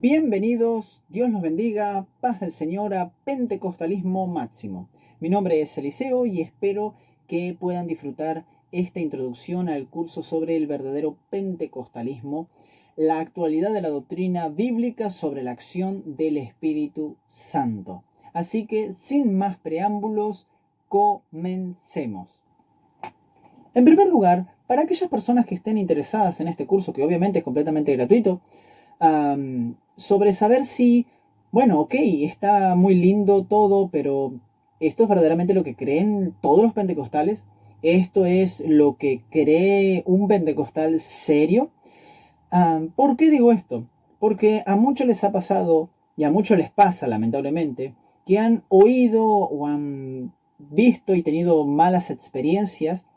Bienvenidos, Dios los bendiga, paz del Señor a Pentecostalismo Máximo. Mi nombre es Eliseo y espero que puedan disfrutar esta introducción al curso sobre el verdadero pentecostalismo, la actualidad de la doctrina bíblica sobre la acción del Espíritu Santo. Así que, sin más preámbulos, comencemos. En primer lugar, para aquellas personas que estén interesadas en este curso, que obviamente es completamente gratuito, sobre saber si, bueno, ok, está muy lindo todo, pero ¿esto es verdaderamente lo que creen todos los pentecostales? ¿Esto es lo que cree un pentecostal serio? ¿Por qué digo esto? Porque a muchos les ha pasado, y a muchos les pasa lamentablemente, que han oído o han visto y tenido malas experiencias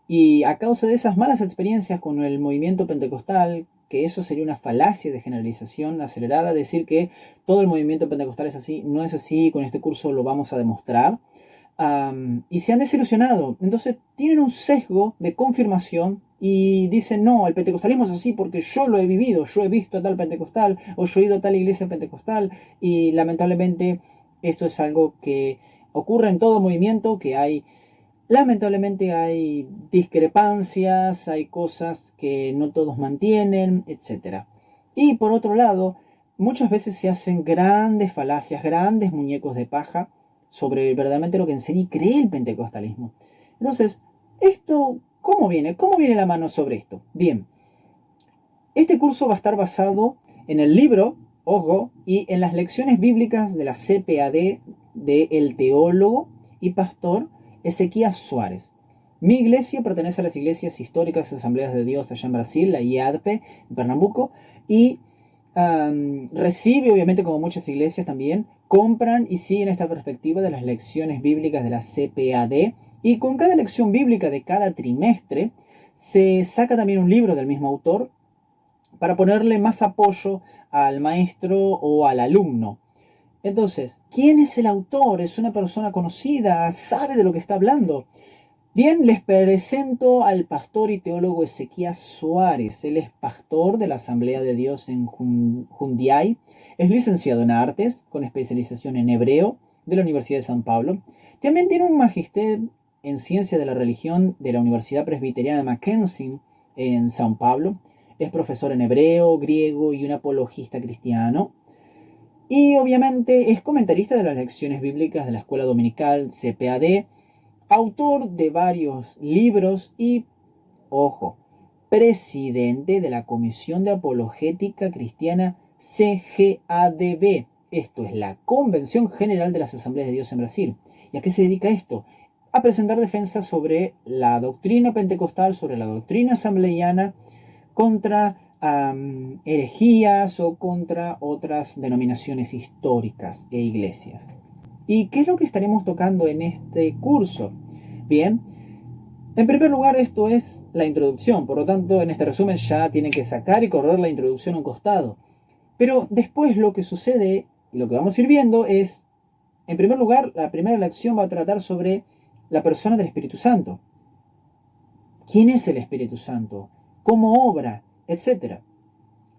y a causa de esas malas experiencias con el movimiento pentecostal, que eso sería una falacia de generalización acelerada, decir que todo el movimiento pentecostal es así, no es así, con este curso lo vamos a demostrar, y se han desilusionado. Entonces tienen un sesgo de confirmación y dicen, no, el pentecostalismo es así porque yo lo he vivido, yo he visto a tal pentecostal o yo he ido a tal iglesia pentecostal, y lamentablemente esto es algo que ocurre en todo movimiento, que hay. Lamentablemente hay discrepancias, hay cosas que no todos mantienen, etc. Y por otro lado, muchas veces se hacen grandes falacias, grandes muñecos de paja sobre verdaderamente lo que enseña y cree el pentecostalismo. Entonces, esto, ¿cómo viene? ¿Cómo viene la mano sobre esto? Bien, este curso va a estar basado en el libro, ojo, y en las lecciones bíblicas de la CPAD del teólogo y pastor Ezequías Suárez. Mi iglesia pertenece a las iglesias históricas Asambleas de Dios allá en Brasil, la IADPE, en Pernambuco, y recibe, obviamente, como muchas iglesias también, compran y siguen esta perspectiva de las lecciones bíblicas de la CPAD, y con cada lección bíblica de cada trimestre se saca también un libro del mismo autor para ponerle más apoyo al maestro o al alumno. Entonces, ¿quién es el autor? ¿Es una persona conocida? ¿Sabe de lo que está hablando? Bien, les presento al pastor y teólogo Ezequías Suárez. Él es pastor de la Asamblea de Dios en Jundiaí. Es licenciado en artes, con especialización en hebreo, de la Universidad de San Pablo. También tiene un magíster en ciencia de la religión de la Universidad Presbiteriana Mackenzie en San Pablo. Es profesor en hebreo, griego y un apologista cristiano. Y obviamente es comentarista de las lecciones bíblicas de la Escuela Dominical CPAD, autor de varios libros y, ojo, presidente de la Comisión de Apologética Cristiana CGADB. Esto es la Convención General de las Asambleas de Dios en Brasil. ¿Y a qué se dedica esto? A presentar defensas sobre la doctrina pentecostal, sobre la doctrina asambleana, contra herejías o contra otras denominaciones históricas e iglesias. ¿Y qué es lo que estaremos tocando en este curso? Bien, en primer lugar, esto es la introducción, por lo tanto, en este resumen ya tienen que sacar y correr la introducción a un costado. Pero después lo que sucede y lo que vamos a ir viendo es, en primer lugar, la primera lección va a tratar sobre la persona del Espíritu Santo. ¿Quién es el Espíritu Santo? ¿Cómo obra? Etcétera.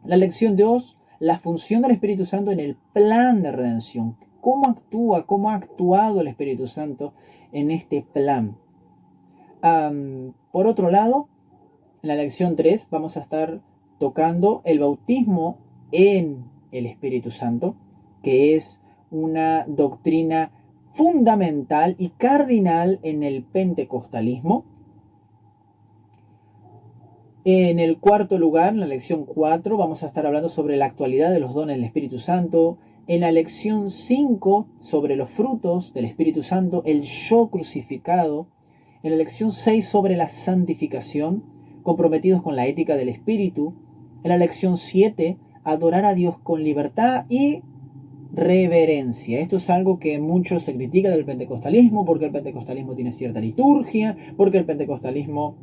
La lección 2, la función del Espíritu Santo en el plan de redención. ¿Cómo actúa? ¿Cómo ha actuado el Espíritu Santo en este plan? Por otro lado, en la lección 3 vamos a estar tocando el bautismo en el Espíritu Santo, que es una doctrina fundamental y cardinal en el pentecostalismo. En el cuarto lugar, en la lección 4, vamos a estar hablando sobre la actualidad de los dones del Espíritu Santo. En la lección 5, sobre los frutos del Espíritu Santo, el yo crucificado. En la lección 6, sobre la santificación, comprometidos con la ética del Espíritu. En la lección 7, adorar a Dios con libertad y reverencia. Esto es algo que mucho se critica del pentecostalismo, porque el pentecostalismo tiene cierta liturgia, porque el pentecostalismo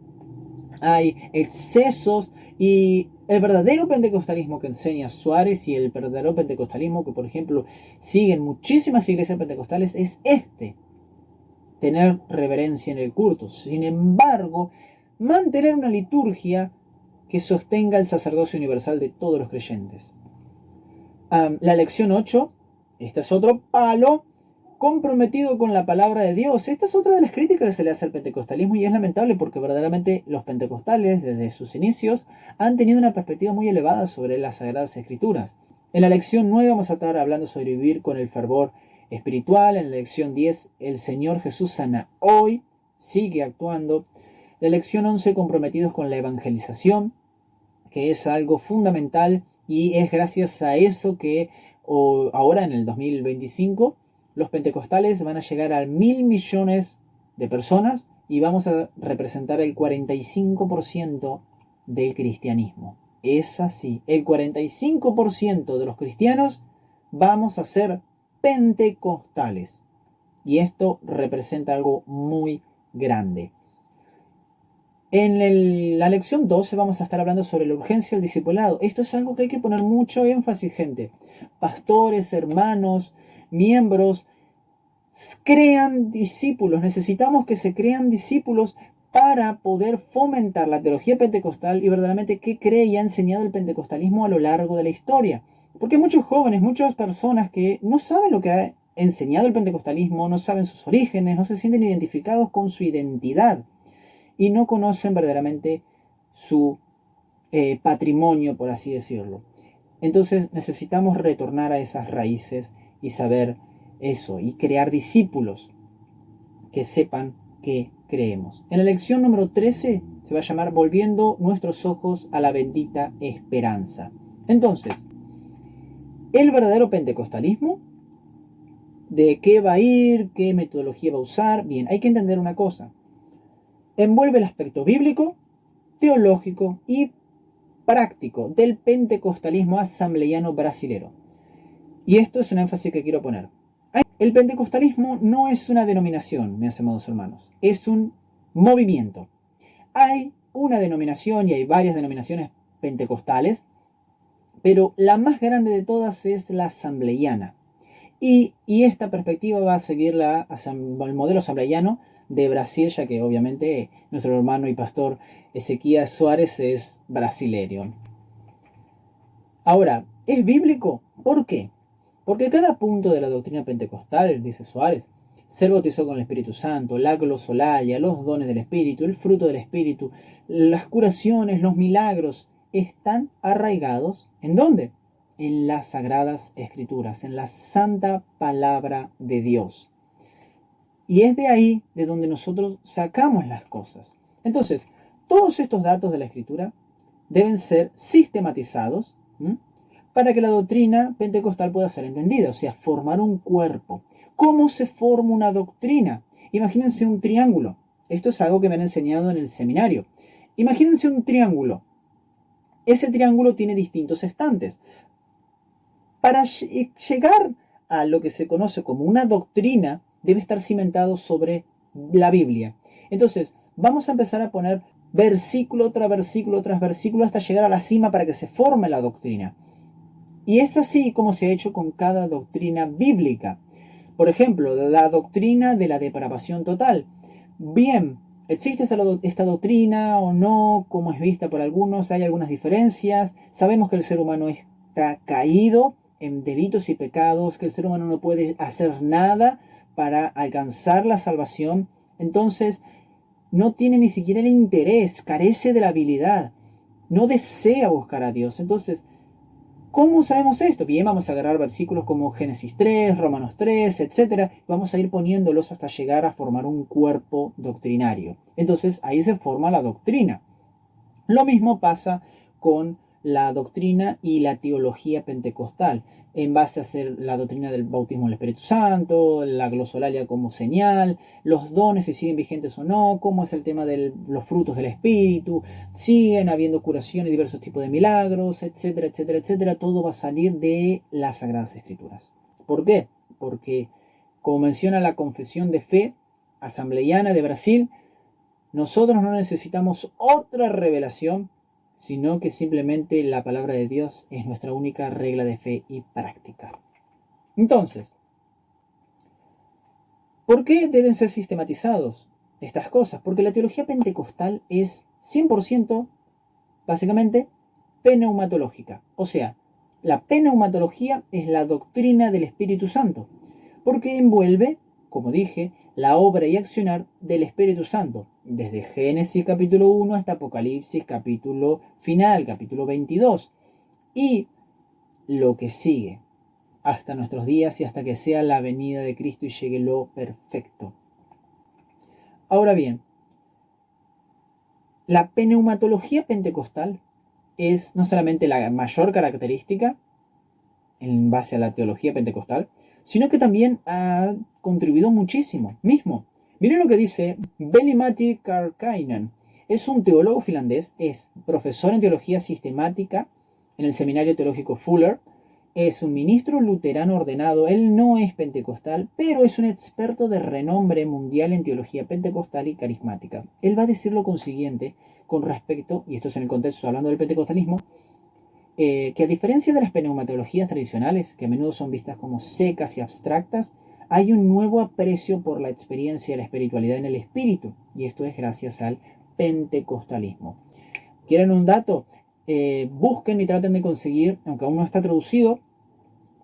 hay excesos, y el verdadero pentecostalismo que enseña Suárez y el verdadero pentecostalismo que, por ejemplo, siguen muchísimas iglesias pentecostales es tener reverencia en el culto. Sin embargo, mantener una liturgia que sostenga el sacerdocio universal de todos los creyentes. La lección 8, este es otro palo, comprometido con la palabra de Dios. Esta es otra de las críticas que se le hace al pentecostalismo y es lamentable porque verdaderamente los pentecostales desde sus inicios han tenido una perspectiva muy elevada sobre las Sagradas Escrituras. En la lección 9 vamos a estar hablando sobre vivir con el fervor espiritual. En la lección 10, el Señor Jesús sana hoy, sigue actuando. La lección 11, comprometidos con la evangelización, que es algo fundamental y es gracias a eso que ahora en el 2025 los pentecostales van a llegar a 1.000 millones de personas y vamos a representar el 45% del cristianismo. Es así, el 45% de los cristianos vamos a ser pentecostales. Y esto representa algo muy grande. En la lección 12 vamos a estar hablando sobre la urgencia del discipulado. Esto es algo que hay que poner mucho énfasis, gente. Pastores, hermanos, miembros, crean discípulos. Necesitamos que se crean discípulos para poder fomentar la teología pentecostal y verdaderamente qué cree y ha enseñado el pentecostalismo a lo largo de la historia. Porque hay muchos jóvenes, muchas personas que no saben lo que ha enseñado el pentecostalismo, no saben sus orígenes, no se sienten identificados con su identidad y no conocen verdaderamente su patrimonio, por así decirlo. Entonces necesitamos retornar a esas raíces y saber eso y crear discípulos que sepan que creemos. En la lección número 13 se va a llamar Volviendo nuestros ojos a la bendita esperanza. Entonces, el verdadero pentecostalismo, ¿de qué va a ir? ¿Qué metodología va a usar? Bien, hay que entender una cosa. Envuelve el aspecto bíblico, teológico y práctico del pentecostalismo asambleano brasilero. Y esto es un énfasis que quiero poner. El pentecostalismo no es una denominación, mis amados hermanos, es un movimiento. Hay una denominación y hay varias denominaciones pentecostales, pero la más grande de todas es la asambleiana. Y esta perspectiva va a seguir el modelo asambleiano de Brasil, ya que obviamente nuestro hermano y pastor Ezequiel Suárez es brasileño. Ahora, ¿es bíblico? ¿Por qué? Porque cada punto de la doctrina pentecostal, dice Suárez, ser bautizado con el Espíritu Santo, la glosolalia, los dones del Espíritu, el fruto del Espíritu, las curaciones, los milagros, están arraigados ¿en dónde? En las Sagradas Escrituras, en la santa palabra de Dios. Y es de ahí de donde nosotros sacamos las cosas. Entonces, todos estos datos de la Escritura deben ser sistematizados para que la doctrina pentecostal pueda ser entendida, o sea, formar un cuerpo. ¿Cómo se forma una doctrina? Imagínense un triángulo. Esto es algo que me han enseñado en el seminario. Imagínense un triángulo. Ese triángulo tiene distintos estantes. Para llegar a lo que se conoce como una doctrina, debe estar cimentado sobre la Biblia. Entonces, vamos a empezar a poner versículo tras versículo tras versículo hasta llegar a la cima para que se forme la doctrina. Y es así como se ha hecho con cada doctrina bíblica. Por ejemplo, la doctrina de la depravación total. Bien, ¿existe esta doctrina o no? ¿Cómo es vista por algunos? Hay algunas diferencias. Sabemos que el ser humano está caído en delitos y pecados, que el ser humano no puede hacer nada para alcanzar la salvación. Entonces, no tiene ni siquiera el interés, carece de la habilidad, no desea buscar a Dios. Entonces, ¿cómo sabemos esto? Bien, vamos a agarrar versículos como Génesis 3, Romanos 3, etc. Vamos a ir poniéndolos hasta llegar a formar un cuerpo doctrinario. Entonces, ahí se forma la doctrina. Lo mismo pasa con la doctrina y la teología pentecostal, en base a hacer la doctrina del bautismo del Espíritu Santo, la glosolalia como señal, los dones si siguen vigentes o no, cómo es el tema de los frutos del Espíritu, siguen habiendo curaciones y diversos tipos de milagros, etcétera, etcétera, etcétera. Todo va a salir de las Sagradas Escrituras. ¿Por qué? Porque, como menciona la Confesión de Fe Asambleiana de Brasil, nosotros no necesitamos otra revelación, sino que simplemente la palabra de Dios es nuestra única regla de fe y práctica. Entonces, ¿por qué deben ser sistematizados estas cosas? Porque la teología pentecostal es 100%, básicamente, pneumatológica. O sea, La pneumatología es la doctrina del Espíritu Santo, porque envuelve, como dije, la obra y accionar del Espíritu Santo, desde Génesis capítulo 1 hasta Apocalipsis capítulo final, capítulo 22, y lo que sigue hasta nuestros días y hasta que sea la venida de Cristo y llegue lo perfecto. Ahora bien, la pneumatología pentecostal es no solamente la mayor característica en base a la teología pentecostal, sino que también ha contribuido muchísimo mismo. Miren lo que dice Veli-Matti Karkkainen. Es un teólogo finlandés, es profesor en teología sistemática en el Seminario Teológico Fuller, es un ministro luterano ordenado, él no es pentecostal, pero es un experto de renombre mundial en teología pentecostal y carismática. Él va a decir lo consiguiente con respecto, y esto es en el contexto hablando del pentecostalismo, que a diferencia de las pneumatologías tradicionales, que a menudo son vistas como secas y abstractas, hay un nuevo aprecio por la experiencia de la espiritualidad en el espíritu, y esto es gracias al pentecostalismo. ¿Quieren un dato? Busquen y traten de conseguir, aunque aún no está traducido,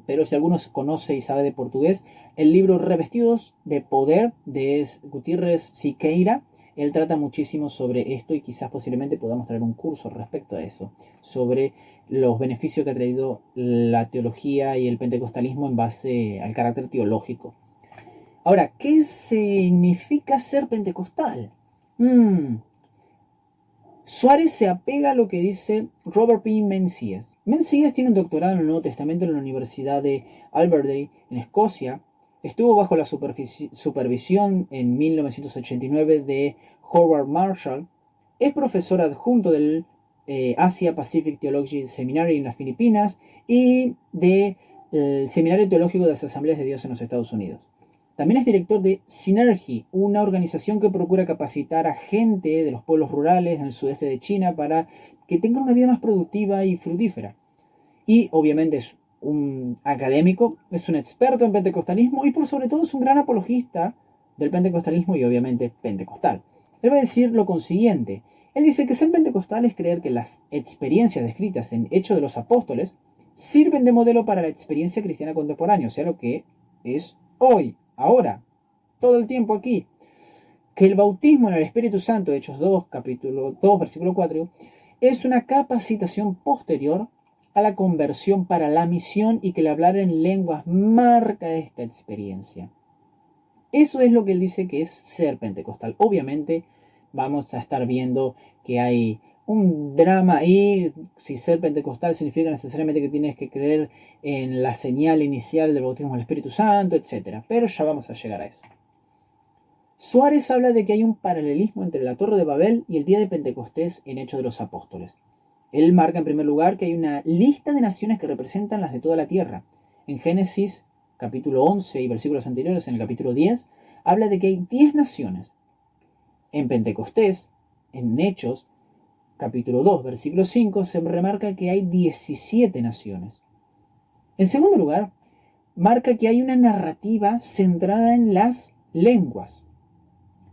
pero si alguno conoce y sabe de portugués, el libro Revestidos de Poder de Gutiérrez Siqueira. Él trata muchísimo sobre esto y quizás posiblemente podamos traer un curso respecto a eso, sobre los beneficios que ha traído la teología y el pentecostalismo en base al carácter teológico. Ahora, ¿qué significa ser pentecostal? Suárez se apega a lo que dice Robert P. Menzies. Menzies tiene un doctorado en el Nuevo Testamento en la Universidad de Aberdeen, en Escocia. Estuvo bajo la supervisión en 1989 de Howard Marshall. Es profesor adjunto del Asia Pacific Theology Seminary en las Filipinas y del Seminario Teológico de las Asambleas de Dios en los Estados Unidos. También es director de Synergy, una organización que procura capacitar a gente de los pueblos rurales en el sudeste de China para que tengan una vida más productiva y fructífera. Y obviamente es un académico, es un experto en pentecostalismo y por sobre todo es un gran apologista del pentecostalismo y obviamente pentecostal. Él va a decir lo consiguiente. Él dice que ser pentecostal es creer que las experiencias descritas en Hechos de los Apóstoles sirven de modelo para la experiencia cristiana contemporánea, o sea, lo que es hoy. Ahora, todo el tiempo aquí, que el bautismo en el Espíritu Santo, Hechos 2, capítulo 2, versículo 4, es una capacitación posterior a la conversión para la misión y que el hablar en lenguas marca esta experiencia. Eso es lo que él dice que es ser pentecostal. Obviamente vamos a estar viendo que hay un drama ahí, si ser pentecostal significa necesariamente que tienes que creer en la señal inicial del bautismo del Espíritu Santo, etc. Pero ya vamos a llegar a eso. Suárez habla de que hay un paralelismo entre la Torre de Babel y el día de Pentecostés en Hechos de los Apóstoles. Él marca en primer lugar que hay una lista de naciones que representan las de toda la tierra. En Génesis capítulo 11 y versículos anteriores, en el capítulo 10, habla de que hay 10 naciones. En Pentecostés, en Hechos, capítulo 2, versículo 5, se remarca que hay 17 naciones. En segundo lugar, marca que hay una narrativa centrada en las lenguas.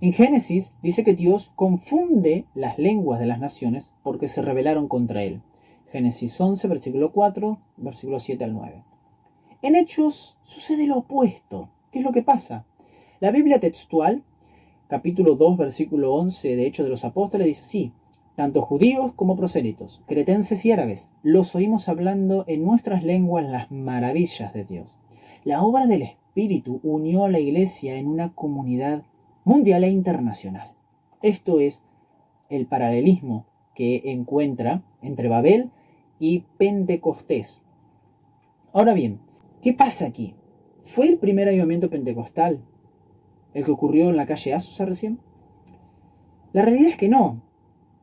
En Génesis dice que Dios confunde las lenguas de las naciones porque se rebelaron contra él. Génesis 11, versículo 4, versículo 7 al 9. En Hechos sucede lo opuesto. ¿Qué es lo que pasa? La Biblia textual, capítulo 2, versículo 11 de Hechos de los Apóstoles, dice así: tanto judíos como prosélitos, cretenses y árabes, los oímos hablando en nuestras lenguas las maravillas de Dios. La obra del Espíritu unió a la iglesia en una comunidad mundial e internacional. Esto es el paralelismo que encuentra entre Babel y Pentecostés. Ahora bien, ¿qué pasa aquí? ¿Fue el primer avivamiento pentecostal el que ocurrió en la calle Azusa recién? La realidad es que no.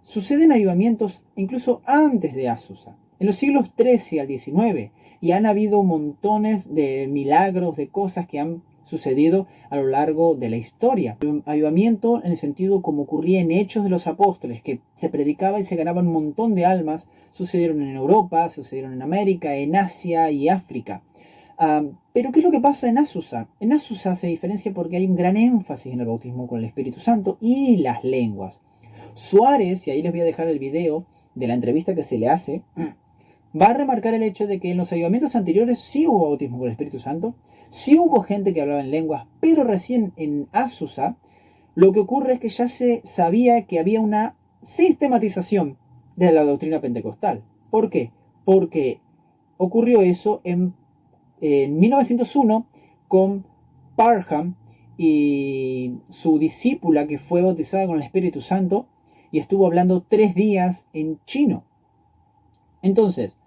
Suceden avivamientos incluso antes de Azusa, en los siglos XIII al XIX, y han habido montones de milagros, de cosas que han sucedido a lo largo de la historia. Avivamiento en el sentido como ocurría en Hechos de los Apóstoles, que se predicaba y se ganaba un montón de almas, sucedieron en Europa, sucedieron en América, en Asia y África. Pero ¿qué es lo que pasa en Azusa? En Azusa se diferencia porque hay un gran énfasis en el bautismo con el Espíritu Santo y las lenguas. Suárez, y ahí les voy a dejar el video de la entrevista que se le hace, va a remarcar el hecho de que en los avivamientos anteriores sí hubo bautismo con el Espíritu Santo, sí hubo gente que hablaba en lenguas, pero recién en Azusa lo que ocurre es que ya se sabía que había una sistematización de la doctrina pentecostal. ¿Por qué? Porque ocurrió eso en 1901 con Parham y su discípula que fue bautizada con el Espíritu Santo y estuvo hablando 3 días en chino. Entonces,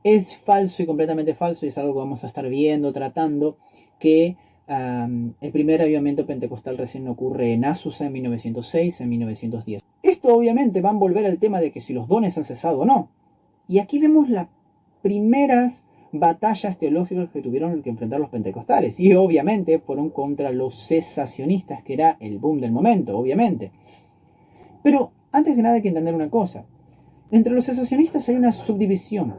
es falso y completamente falso, y es algo que vamos a estar viendo, tratando, que el primer avivamiento pentecostal recién ocurre en Azusa en 1906, en 1910. Esto obviamente va a envolver el tema de que si los dones han cesado o no. Y aquí vemos las primeras batallas teológicas que tuvieron que enfrentar los pentecostales. Y obviamente fueron contra los cesacionistas, que era el boom del momento, obviamente. Pero antes que nada hay que entender una cosa. Entre los cesacionistas hay una subdivisión.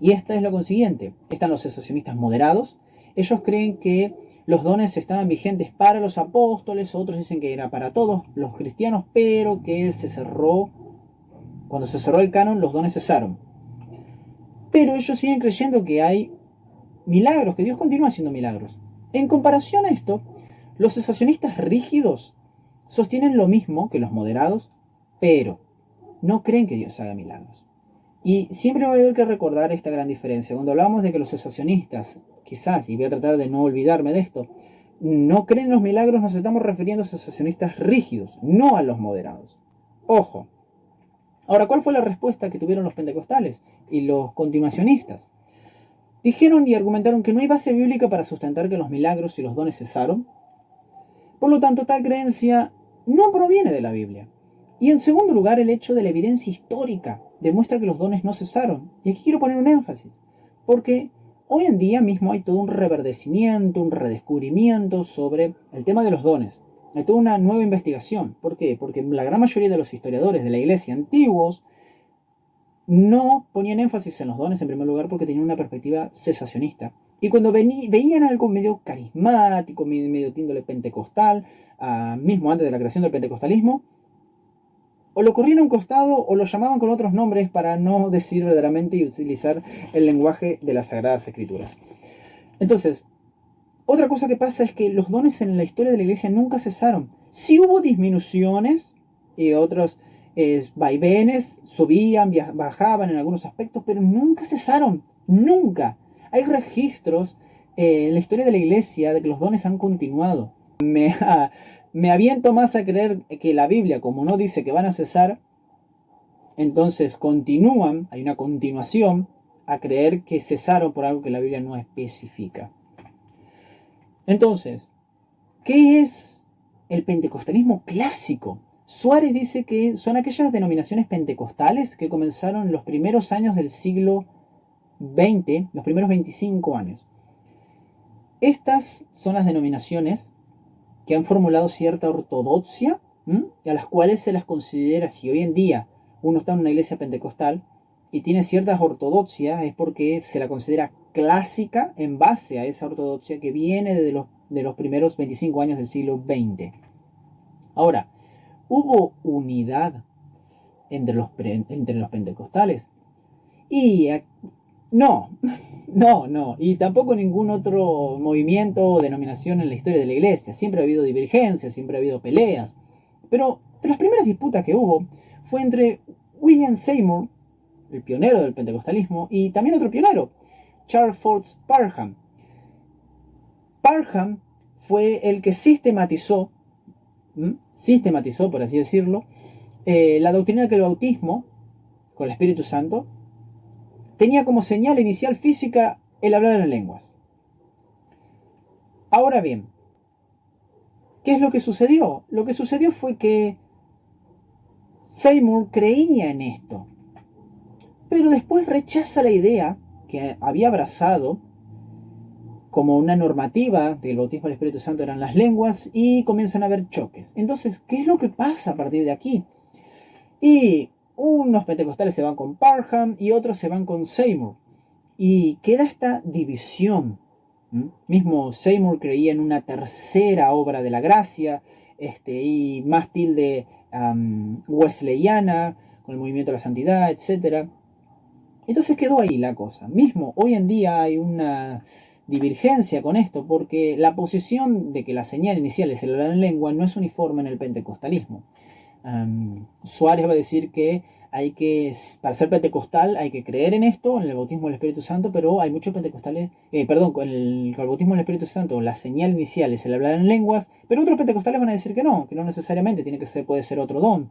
Y esta es lo consiguiente. Están los cesacionistas moderados. Ellos creen que los dones estaban vigentes para los apóstoles, otros dicen que era para todos los cristianos, pero que cuando se cerró el canon, los dones cesaron. Pero ellos siguen creyendo que hay milagros, que Dios continúa haciendo milagros. En comparación a esto, los cesacionistas rígidos sostienen lo mismo que los moderados, pero no creen que Dios haga milagros. Y siempre va a haber que recordar esta gran diferencia. Cuando hablamos de que los cesacionistas, quizás, y voy a tratar de no olvidarme de esto, no creen en los milagros, nos estamos refiriendo a cesacionistas rígidos, no a los moderados. Ojo. Ahora, ¿cuál fue la respuesta que tuvieron los pentecostales y los continuacionistas? Dijeron y argumentaron que no hay base bíblica para sustentar que los milagros y los dones cesaron. Por lo tanto, tal creencia no proviene de la Biblia. Y en segundo lugar, el hecho de la evidencia histórica demuestra que los dones no cesaron. Y aquí quiero poner un énfasis, porque hoy en día mismo hay todo un reverdecimiento, un redescubrimiento sobre el tema de los dones. Hay toda una nueva investigación. ¿Por qué? Porque la gran mayoría de los historiadores de la iglesia antiguos no ponían énfasis en los dones en primer lugar porque tenían una perspectiva cesacionista. Y cuando veían algo medio carismático, medio tíndole pentecostal, mismo antes de la creación del pentecostalismo, o lo corrían a un costado o lo llamaban con otros nombres para no decir verdaderamente y utilizar el lenguaje de las Sagradas Escrituras. Entonces, otra cosa que pasa es que los dones en la historia de la iglesia nunca cesaron. Sí hubo disminuciones y otros vaivenes, subían, bajaban en algunos aspectos, pero nunca cesaron, nunca. Hay registros en la historia de la iglesia de que los dones han continuado. Me aviento más a creer que la Biblia, como no dice que van a cesar, entonces continúan, hay una continuación, a creer que cesaron por algo que la Biblia no especifica. Entonces, ¿qué es el pentecostalismo clásico? Suárez dice que son aquellas denominaciones pentecostales que comenzaron en los primeros años del siglo XX, los primeros 25 años. Estas son las denominaciones que han formulado cierta ortodoxia y a las cuales se las considera, si hoy en día uno está en una iglesia pentecostal y tiene ciertas ortodoxias, es porque se la considera clásica en base a esa ortodoxia que viene de los primeros 25 años del siglo XX. Ahora, ¿hubo unidad entre los pentecostales? Y no, no. Y tampoco ningún otro movimiento o denominación en la historia de la iglesia. Siempre ha habido divergencias, siempre ha habido peleas. Pero de las primeras disputas que hubo fue entre William Seymour, el pionero del pentecostalismo, y también otro pionero, Charles Fox Parham. Parham fue el que sistematizó, por así decirlo, la doctrina de que el bautismo con el Espíritu Santo tenía como señal inicial física el hablar en lenguas. Ahora bien, ¿qué es lo que sucedió? Lo que sucedió fue que Seymour creía en esto, pero después rechaza la idea que había abrazado como una normativa del bautismo del Espíritu Santo eran las lenguas y comienzan a haber choques. Entonces, ¿qué es lo que pasa a partir de aquí? Y unos pentecostales se van con Parham y otros se van con Seymour. Y queda esta división. Mismo Seymour creía en una tercera obra de la gracia, y más tilde wesleyana, con el movimiento de la santidad, etc. Entonces quedó ahí la cosa. Mismo, hoy en día hay una divergencia con esto, porque la posición de que la señal inicial es el hablar en lengua no es uniforme en el pentecostalismo. Suárez va a decir que para ser pentecostal hay que creer en esto, en el bautismo del Espíritu Santo, pero hay muchos pentecostales, con el bautismo del Espíritu Santo, la señal inicial es el hablar en lenguas, pero otros pentecostales van a decir que no necesariamente, puede ser otro don,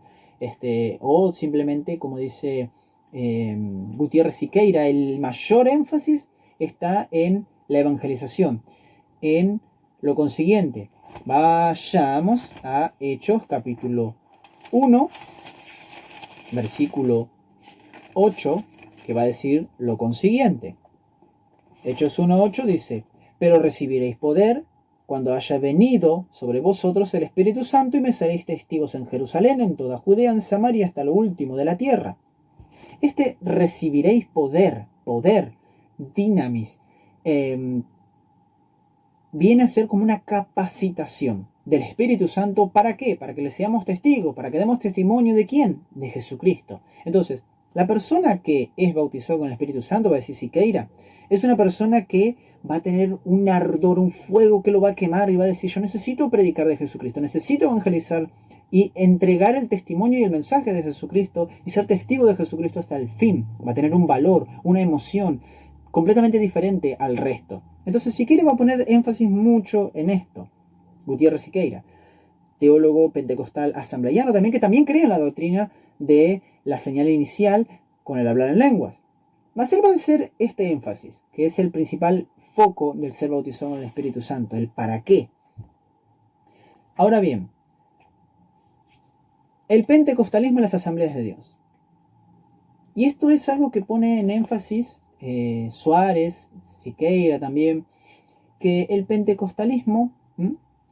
o simplemente, como dice Gutiérrez Siqueira, el mayor énfasis está en la evangelización, en lo consiguiente. Vayamos a Hechos capítulo 1, versículo 8, que va a decir lo consiguiente. Hechos 1:8 dice: pero recibiréis poder cuando haya venido sobre vosotros el Espíritu Santo, y me seréis testigos en Jerusalén, en toda Judea, en Samaria, hasta lo último de la tierra. Recibiréis poder, dinamis, viene a ser como una capacitación del Espíritu Santo. ¿Para qué? Para que le seamos testigos, para que demos testimonio de quién, de Jesucristo. Entonces, la persona que es bautizada con el Espíritu Santo, va a decir Siqueira, es una persona que va a tener un ardor, un fuego que lo va a quemar y va a decir: yo necesito predicar de Jesucristo, necesito evangelizar y entregar el testimonio y el mensaje de Jesucristo y ser testigo de Jesucristo hasta el fin. Va a tener un valor, una emoción completamente diferente al resto. Entonces Siqueira va a poner énfasis mucho en esto. Gutiérrez Siqueira, teólogo pentecostal asambleano también, que también cree en la doctrina de la señal inicial con el hablar en lenguas. Mas él va a hacer este énfasis, que es el principal foco del ser bautizado en el Espíritu Santo, el para qué. Ahora bien, el pentecostalismo en las asambleas de Dios. Y esto es algo que pone en énfasis Suárez, Siqueira también, que el pentecostalismo,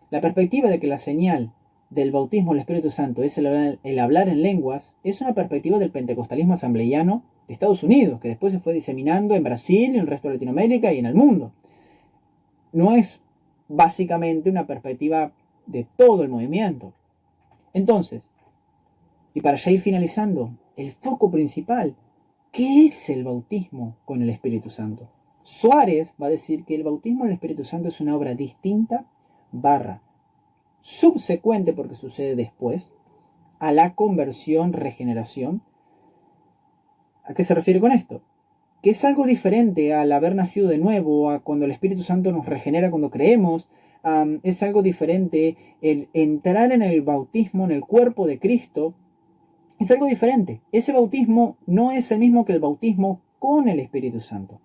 la perspectiva de que la señal del bautismo del Espíritu Santo es el hablar en lenguas, es una perspectiva del pentecostalismo asambleano de Estados Unidos, que después se fue diseminando en Brasil, en el resto de Latinoamérica y en el mundo. No es básicamente una perspectiva de todo el movimiento. Entonces, y para ya ir finalizando, el foco principal, ¿qué es el bautismo con el Espíritu Santo? Suárez va a decir que el bautismo en el Espíritu Santo es una obra distinta, subsecuente, porque sucede después, a la conversión, regeneración. ¿A qué se refiere con esto? Que es algo diferente al haber nacido de nuevo, a cuando el Espíritu Santo nos regenera cuando creemos. Es algo diferente el entrar en el bautismo, en el cuerpo de Cristo. Es algo diferente. Ese bautismo no es el mismo que el bautismo con el Espíritu Santo.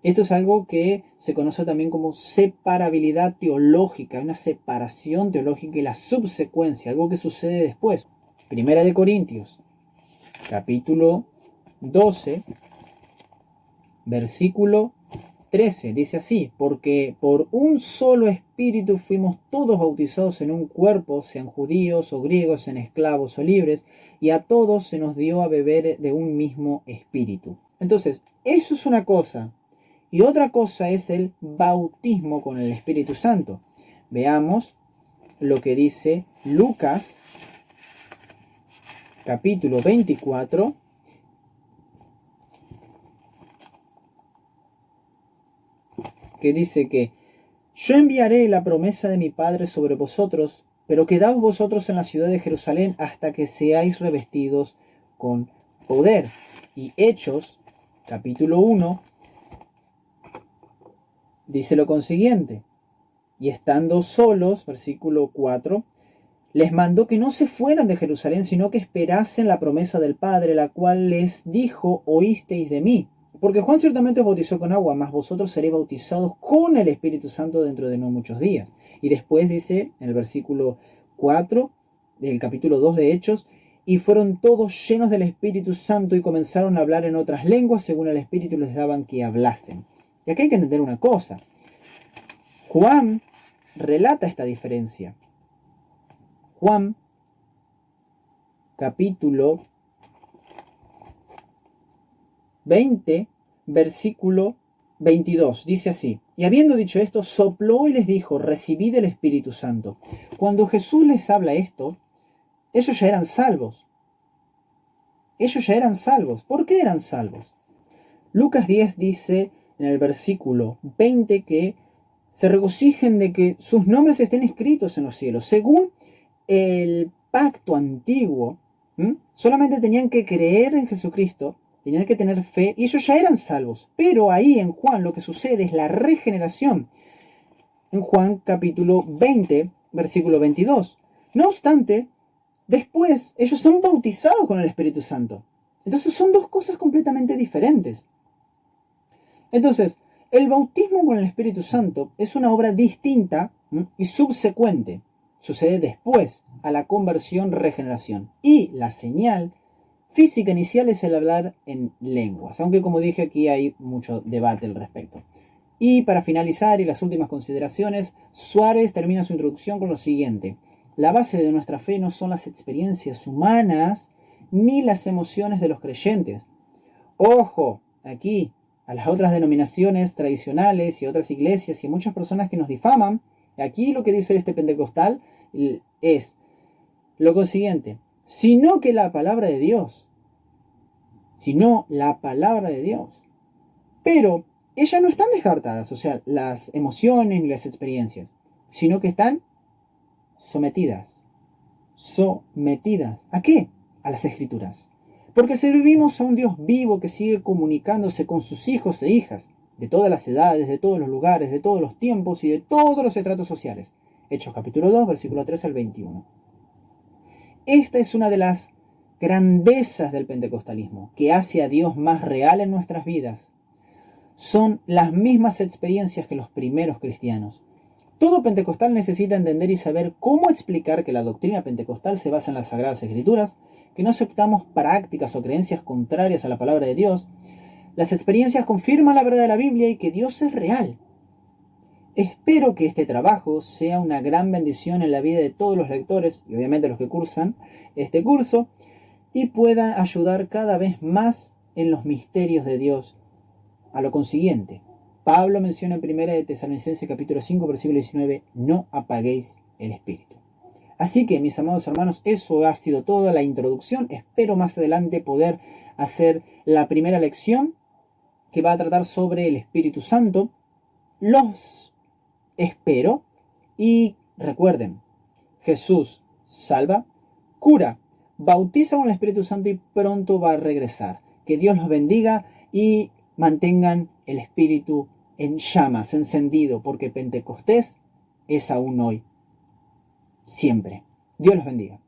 Esto es algo que se conoce también como separabilidad teológica, una separación teológica y la subsecuencia, algo que sucede después. Primera de Corintios, capítulo 12, versículo 13, dice así: porque por un solo espíritu fuimos todos bautizados en un cuerpo, sean judíos o griegos, sean esclavos o libres, y a todos se nos dio a beber de un mismo espíritu. Entonces, eso es una cosa. Y otra cosa es el bautismo con el Espíritu Santo. Veamos lo que dice Lucas, capítulo 24, que dice que yo enviaré la promesa de mi Padre sobre vosotros, pero quedaos vosotros en la ciudad de Jerusalén hasta que seáis revestidos con poder. Y Hechos, capítulo 1, dice lo consiguiente: y estando solos, versículo 4, les mandó que no se fueran de Jerusalén, sino que esperasen la promesa del Padre, la cual les dijo: oísteis de mí. Porque Juan ciertamente os bautizó con agua, mas vosotros seréis bautizados con el Espíritu Santo dentro de no muchos días. Y después dice en el versículo 4 del capítulo 2 de Hechos: y fueron todos llenos del Espíritu Santo y comenzaron a hablar en otras lenguas según el Espíritu les daban que hablasen. Y acá hay que entender una cosa. Juan relata esta diferencia. Juan, capítulo 20, versículo 22, dice así: y habiendo dicho esto, sopló y les dijo: recibid el Espíritu Santo. Cuando Jesús les habla esto, ellos ya eran salvos. Ellos ya eran salvos. ¿Por qué eran salvos? Lucas 10 dice en el versículo 20 que se regocijen de que sus nombres estén escritos en los cielos. Según el pacto antiguo, solamente tenían que creer en Jesucristo, tenían que tener fe y ellos ya eran salvos. Pero ahí en Juan lo que sucede es la regeneración. En Juan capítulo 20, versículo 22. No obstante, después ellos son bautizados con el Espíritu Santo. Entonces son dos cosas completamente diferentes. Entonces, el bautismo con el Espíritu Santo es una obra distinta y subsecuente. Sucede después a la conversión, regeneración. Y la señal física inicial es el hablar en lenguas. Aunque como dije aquí hay mucho debate al respecto. Y para finalizar y las últimas consideraciones, Suárez termina su introducción con lo siguiente. La base de nuestra fe no son las experiencias humanas ni las emociones de los creyentes. Ojo, aquí, a las otras denominaciones tradicionales y otras iglesias y muchas personas que nos difaman, aquí lo que dice este pentecostal es lo siguiente, sino que la palabra de Dios, sino la palabra de Dios. Pero ellas no están descartadas, o sea, las emociones ni las experiencias, sino que están sometidas. ¿Sometidas? ¿A qué? A las Escrituras. Porque servimos a un Dios vivo que sigue comunicándose con sus hijos e hijas, de todas las edades, de todos los lugares, de todos los tiempos y de todos los estratos sociales. Hechos capítulo 2, versículo 3 al 21. Esta es una de las grandezas del pentecostalismo, que hace a Dios más real en nuestras vidas. Son las mismas experiencias que los primeros cristianos. Todo pentecostal necesita entender y saber cómo explicar que la doctrina pentecostal se basa en las Sagradas Escrituras, que no aceptamos prácticas o creencias contrarias a la palabra de Dios. Las experiencias confirman la verdad de la Biblia y que Dios es real. Espero que este trabajo sea una gran bendición en la vida de todos los lectores, y obviamente los que cursan este curso, y pueda ayudar cada vez más en los misterios de Dios. A lo consiguiente, Pablo menciona en 1 de Tesalonicenses capítulo 5, versículo 19, no apaguéis el espíritu. Así que, mis amados hermanos, eso ha sido toda la introducción. Espero más adelante poder hacer la primera lección que va a tratar sobre el Espíritu Santo. Los espero y recuerden, Jesús salva, cura, bautiza con el Espíritu Santo y pronto va a regresar. Que Dios los bendiga y mantengan el Espíritu en llamas, encendido, porque Pentecostés es aún hoy. Siempre. Dios los bendiga.